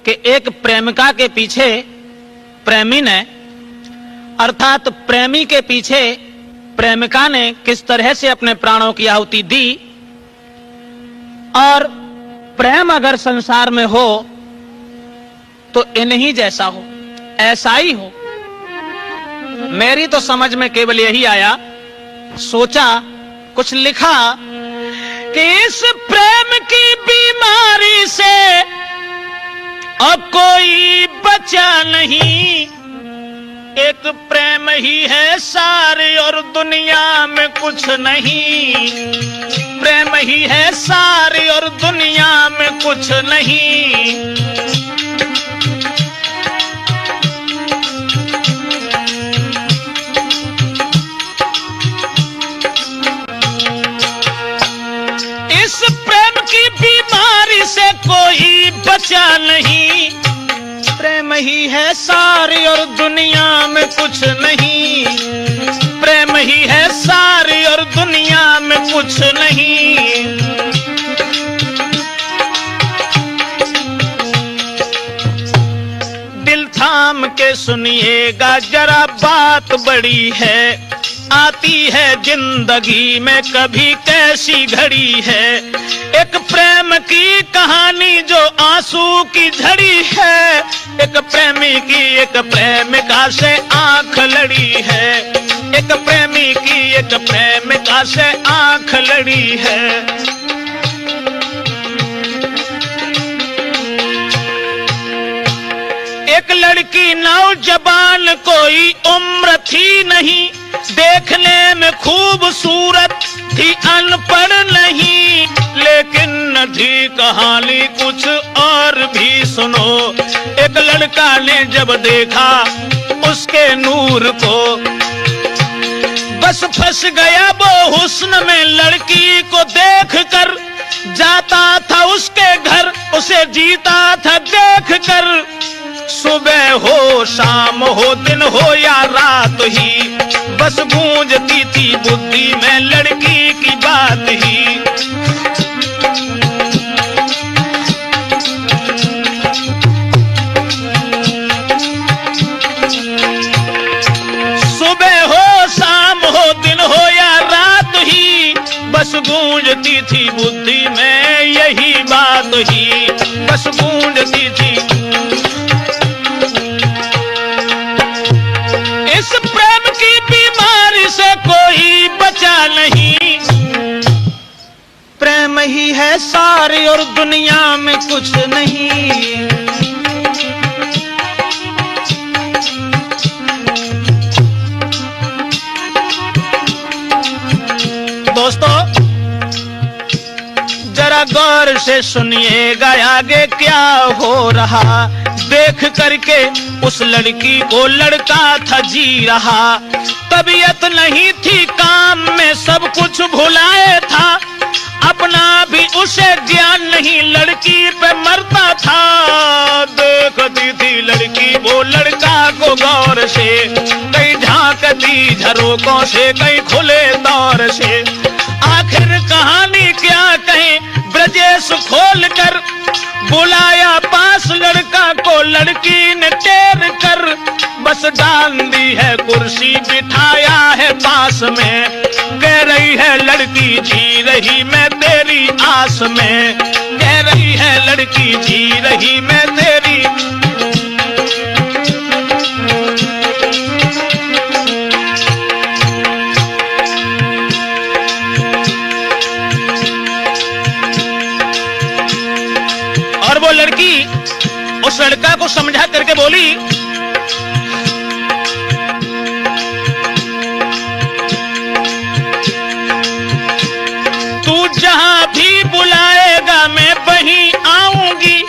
कि एक प्रेमिका के पीछे प्रेमी ने, अर्थात प्रेमी के पीछे प्रेमिका ने किस तरह से अपने प्राणों की आहुति दी। और प्रेम अगर संसार में हो तो इन्हीं जैसा हो, ऐसा ही हो। मेरी तो समझ में केवल यही आया, सोचा, कुछ लिखा कि इस प्रेम की बीमारी से अब कोई बचा नहीं, एक प्रेम ही है सारी और दुनिया में कुछ नहीं, प्रेम ही है सारी और दुनिया में कुछ नहीं। इस प्रेम की बीमारी से कोई बचा नहीं, प्रेम ही है सारी और दुनिया में कुछ नहीं, प्रेम ही है सारी और दुनिया में कुछ नहीं। दिल थाम के सुनिएगा जरा, बात बड़ी है, आती है जिंदगी में कभी कैसी घड़ी है। एक प्रेम की कहानी जो आंसू की झड़ी है, एक प्रेमी की एक प्रेमिका से आंख लड़ी है, एक प्रेमी की एक प्रेमिका से आंख लड़ी है। एक लड़की नौजवान, कोई उम्र थी नहीं, देखने में खूबसूरत थी, अनपढ़ नहीं, लेकिन थी कहानी कुछ और भी सुनो। एक लड़का ने जब देखा उसके नूर को, बस फंस गया वो हुस्न में, लड़की को देखकर जाता था उसके घर, उसे जीता था देखकर। सुबह हो शाम हो दिन हो या रात ही, बस गूंजती थी बुद्धि में लड़की की बात ही। सुबह हो शाम हो दिन हो या रात ही, बस गूंजती थी बुद्धि में यही बात ही, बस गूंजती थी। इस प्रेम की बीमारी से कोई बचा नहीं, प्रेम ही है सारी और दुनिया में कुछ नहीं। दोस्तों जरा गौर से सुनिएगा आगे क्या हो रहा। देख करके उस लड़की को लड़का था जी रहा, तबीयत नहीं थी काम में, सब कुछ भुलाए था, अपना भी उसे ज्ञान नहीं, लड़की पे मरता था। देखती थी लड़की वो लड़का को गौर से, कहीं झांकती झरोकों से, कहीं खुले दौर से। आखिर कहानी क्या कहें, ब्रजेश खोल कर बुलाया पास लड़का को, लड़की ने टेर कर बस डाल दी है कुर्सी, बिठाया है पास में। कह रही है लड़की जी रही मैं तेरी आस में, कह रही है लड़की जी रही मैं तेरी। और वो लड़की उस लड़का को समझा करके बोली, तू जहां भी बुलाएगा मैं वहीं आऊंगी,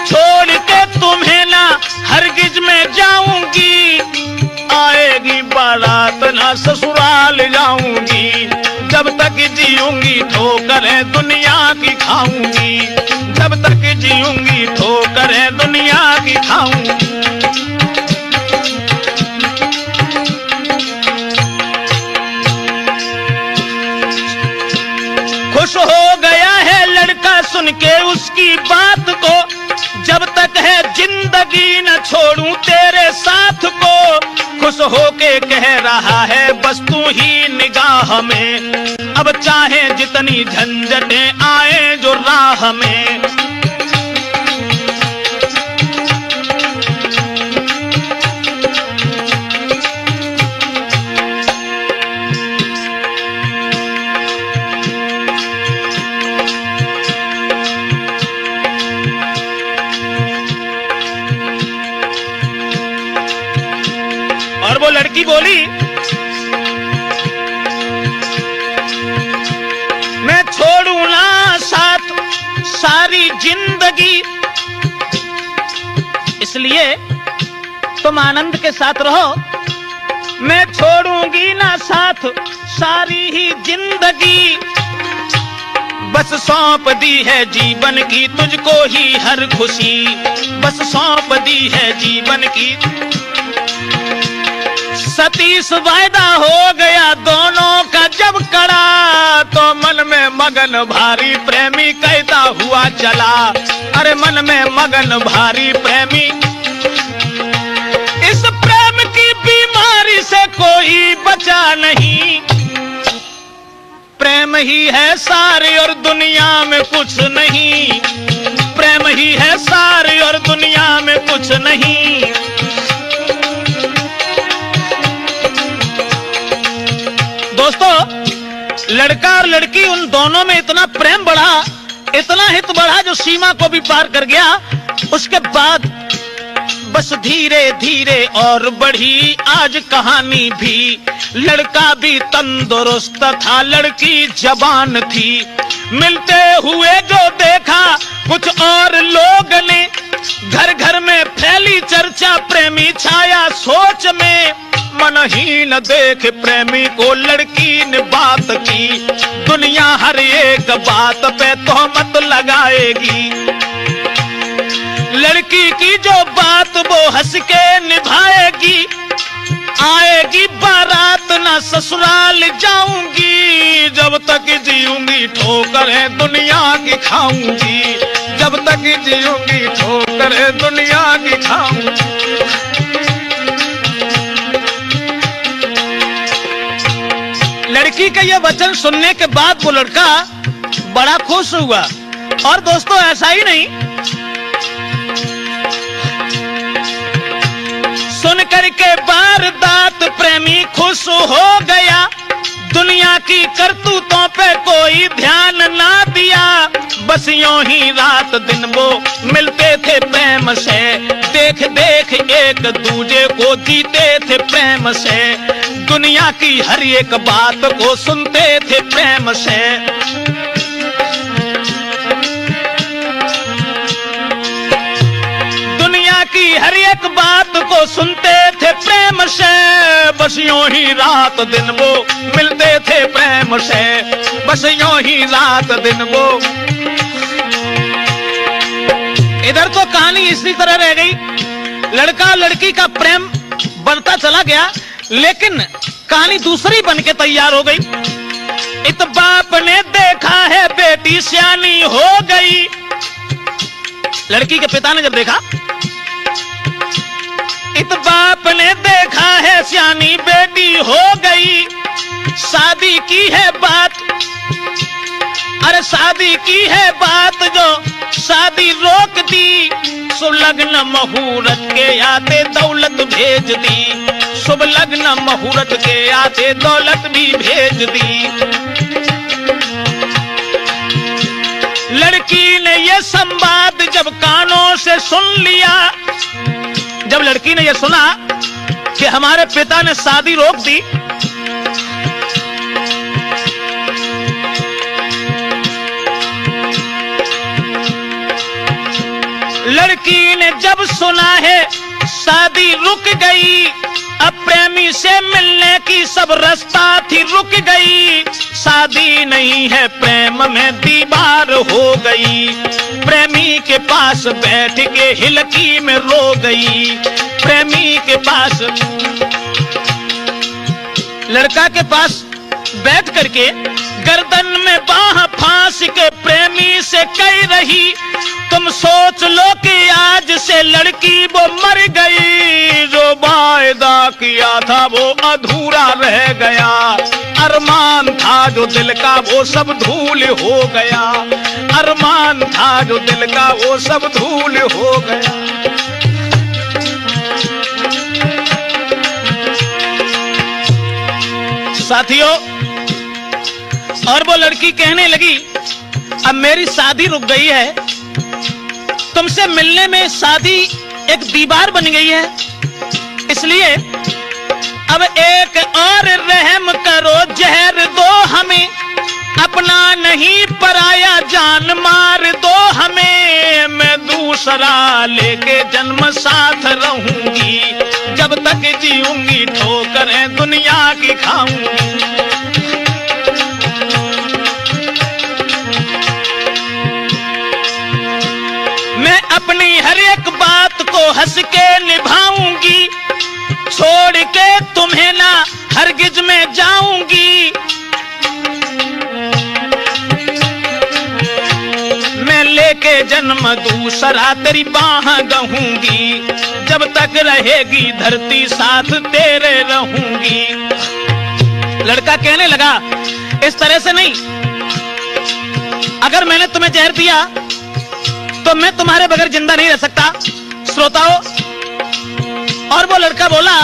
छोड़ के तुम्हें ना हरगिज में जाऊंगी, आएगी बारात ना ससुराल जाऊंगी, जब तक जीऊंगी ठोकरें दुनिया की खाऊंगी, जब तक जीऊंगी ठोकरें दुनिया की खाऊंगी। खुश हो गया है लड़का सुन के उसकी बात को, जब तक है होके कह रहा है बस तू ही निगाह में, अब चाहे जितनी झंझटें आए जो राह में। और वो लड़की बोली, मैं छोड़ू ना साथ सारी जिंदगी, इसलिए तुम आनंद के साथ रहो, मैं छोड़ूंगी ना साथ सारी ही जिंदगी। बस सौंप दी है जीवन की तुझको ही हर खुशी, बस सौंप दी है जीवन की। सतीश वायदा हो गया दोनों का जब कड़ा, तो मन में मगन भारी प्रेमी कहता हुआ चला, अरे मन में मगन भारी प्रेमी। इस प्रेम की बीमारी से कोई बचा नहीं, प्रेम ही है सारे और दुनिया में कुछ नहीं, प्रेम ही है सारे और दुनिया में कुछ नहीं। दोस्तों, लड़का और लड़की उन दोनों में इतना प्रेम बढ़ा, इतना हित बढ़ा जो सीमा को भी पार कर गया। उसके बाद बस धीरे धीरे और बढ़ी आज कहानी भी। लड़का भी तंदुरुस्त था, लड़की जवान थी। मिलते हुए जो देखा कुछ और लोग ने, घर घर में फैली चर्चा प्रेमी छाया सोच में। मनहीन देख प्रेमी को लड़की ने बात की, दुनिया हर एक बात पे तोहमत लगाएगी। लड़की की जो बात वो हंस के निभाएगी, आएगी बारात ना ससुराल जाऊंगी, जब तक जीऊंगी ठोकरें दुनिया की खाऊंगी, जब तक जीऊंगी ठोकरें दुनिया की खाऊंगी। लड़की का यह वचन सुनने के बाद वो लड़का बड़ा खुश हुआ। और दोस्तों, ऐसा ही नहीं, सुन करके वारदात प्रेमी खुश हो गया। दुनिया की करतूतों पे कोई ध्यान ना दिया, बस यूं ही रात दिन वो मिलते थे प्रेम से। देख देख एक दूजे को जीते थे प्रेम से, दुनिया की हर एक बात को सुनते थे प्रेम से। दुनिया की हर एक बात को सुनते थे प्रेम से, बस यूं ही रात दिन वो मिलते थे प्रेम से, बस यूं ही रात दिन वो। इधर तो कहानी इसी तरह रह गई, लड़का लड़की का प्रेम बढ़ता चला गया, लेकिन कहानी दूसरी बन के तैयार हो गई। इत बाप ने देखा है बेटी सियानी हो गई। लड़की के पिता ने जब देखा, इत बाप ने देखा है सियानी बेटी हो गई, शादी की है बात, अरे शादी की है बात जो शादी रोक दी। शुभ लग्न मुहूर्त के आते दौलत भेज दी, शुभ लग्न मुहूर्त के आते दौलत भी भेज दी। लड़की ने यह संवाद जब कानों से सुन लिया, जब लड़की ने यह सुना कि हमारे पिता ने शादी रोक दी, लड़की ने जब सुना है शादी रुक गई, अब प्रेमी से मिलने की सब रास्ता थी रुक गई। शादी नहीं है प्रेम में दीवार हो गई, प्रेमी के पास बैठ के हिलकी में रो गई। प्रेमी के पास, लड़का के पास बैठ करके गर्दन में बाह फांस के प्रेमी से कह रही, तुम सोच लो कि आज से लड़की वो मर गई, जो वायदा किया था वो अधूरा रह गया, अरमान था जो दिल का वो सब धूल हो गया, अरमान था जो दिल का वो सब धूल हो गया। साथियों, और वो लड़की कहने लगी अब मेरी शादी रुक गई है, तुमसे मिलने में शादी एक दीवार बन गई है, इसलिए अब एक और रहम करो, जहर दो हमें, अपना नहीं पराया जान मार दो हमें, मैं दूसरा लेके जन्म साथ रहूंगी, जब तक जीऊंगी ठोकरें दुनिया की खाऊंगी। मैं अपनी हर एक बात को हंस के निभाऊंगी, छोड़ के तुम्हें ना हरगिज में जाऊंगी, मैं लेके जन्म दूसरा तेरी बाह गहूंगी, जब तक रहेगी धरती साथ तेरे रहूंगी। लड़का कहने लगा इस तरह से नहीं, अगर मैंने तुम्हें जहर दिया तो मैं तुम्हारे बगैर जिंदा नहीं रह सकता। श्रोताओं, और वो लड़का बोला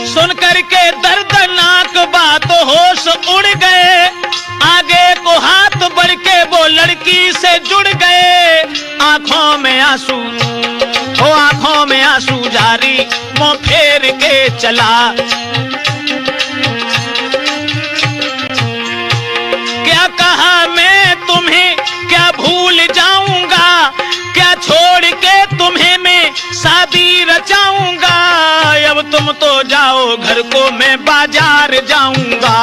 सुन करके दर्दनाक बात होश उड़ गए, आगे को हाथ बढ़ के वो लड़की से जुड़ गए, आंखों में आंसू हो आंखों में आंसू जारी, मुंह फेर के चला, क्या कहा मैं तुम्हें क्या भूल जाऊंगा, क्या छोड़ के तुम्हें मैं शादी रचाऊंगा, अब तुम तो जाओ घर को मैं बाजार जाऊंगा,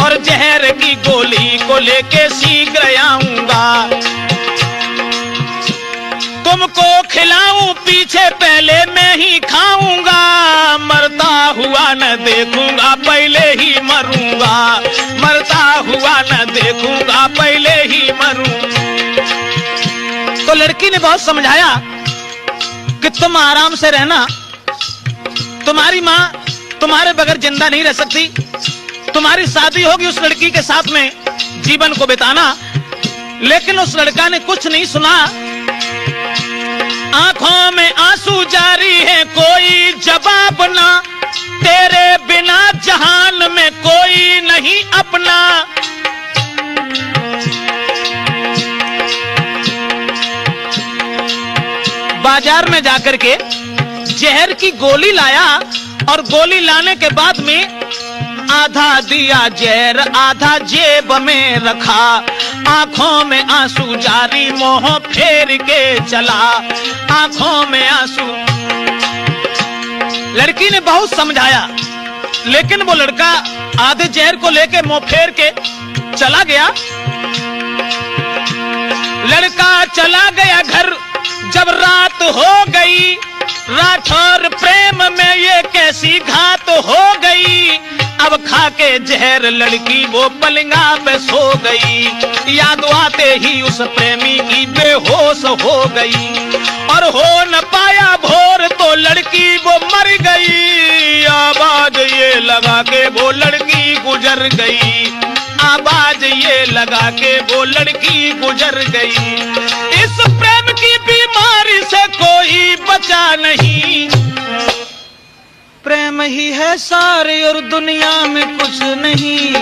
और जहर की गोली को लेके शीघ्र आऊंगा, तुमको खिलाऊं पीछे पहले मैं ही खाऊंगा, मरता हुआ न देखूंगा पहले ही मरूंगा, मरता हुआ न देखूंगा पहले ही मरूं। तो लड़की ने बहुत समझाया कि तुम आराम से रहना, तुम्हारी माँ तुम्हारे बगैर जिंदा नहीं रह सकती, तुम्हारी शादी होगी उस लड़की के साथ में जीवन को बिताना। लेकिन उस लड़का ने कुछ नहीं सुना, आंखों में आंसू जारी है, कोई जवाब ना, तेरे बिना जहान में कोई नहीं अपना। बाजार में जाकर के जहर की गोली लाया, और गोली लाने के बाद में आधा दिया जहर आधा जेब में रखा, आंखों में आंसू जारी मोह फेर के चला, आंखों में आंसू। लड़की ने बहुत समझाया, लेकिन वो लड़का आधे जहर को लेके मुंह फेर के चला गया। लड़का चला गया घर, जब रात हो गई, राठौर प्रेम में ये कैसी घात हो गई, अब खा के जहर लड़की वो पलंगा पे सो गई, याद आते ही उस प्रेमी की बेहोश हो गई, और हो न पाया भोर तो लड़की वो मर गई, आवाज ये लगा के वो लड़की गुजर गई, आवाज ये लगा के वो लड़की गुजर गई। इस प्रेम की बीमारी से कोई बचा नहीं, प्रेम ही है सारे और दुनिया में कुछ नहीं,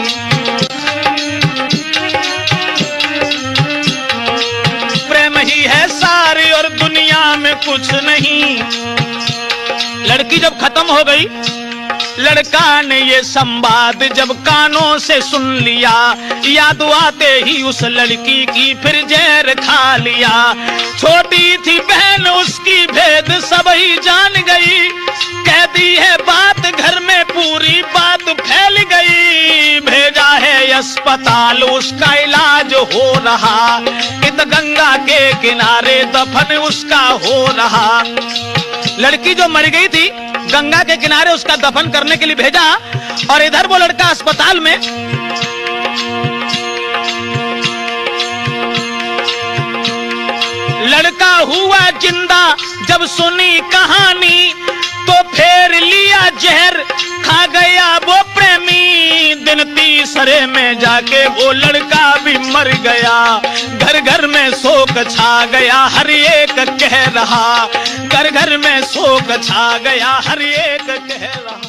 प्रेम ही है सारे और दुनिया में कुछ नहीं। लड़की जब खत्म हो गई, लड़का ने ये संवाद जब कानों से सुन लिया, याद आते ही उस लड़की की फिर जहर खा लिया। छोटी थी बहन उसकी भेद सब ही जान गई, कह दी है बात घर में पूरी बात फैल गई, भेजा है अस्पताल उसका इलाज हो रहा, इत गंगा के किनारे दफन उसका हो रहा। लड़की जो मर गई थी गंगा के किनारे उसका दफन करने के लिए भेजा, और इधर वो लड़का अस्पताल में। लड़का हुआ जिंदा जब सुनी कहानी, तो फेर लिया जहर खा गया वो प्रेमी। दिन तीसरे में जाके वो लड़का भी मर गया। घर घर में शोक छा गया, हर एक कह रहा, घर घर में शोक छा गया, हर एक कह रहा।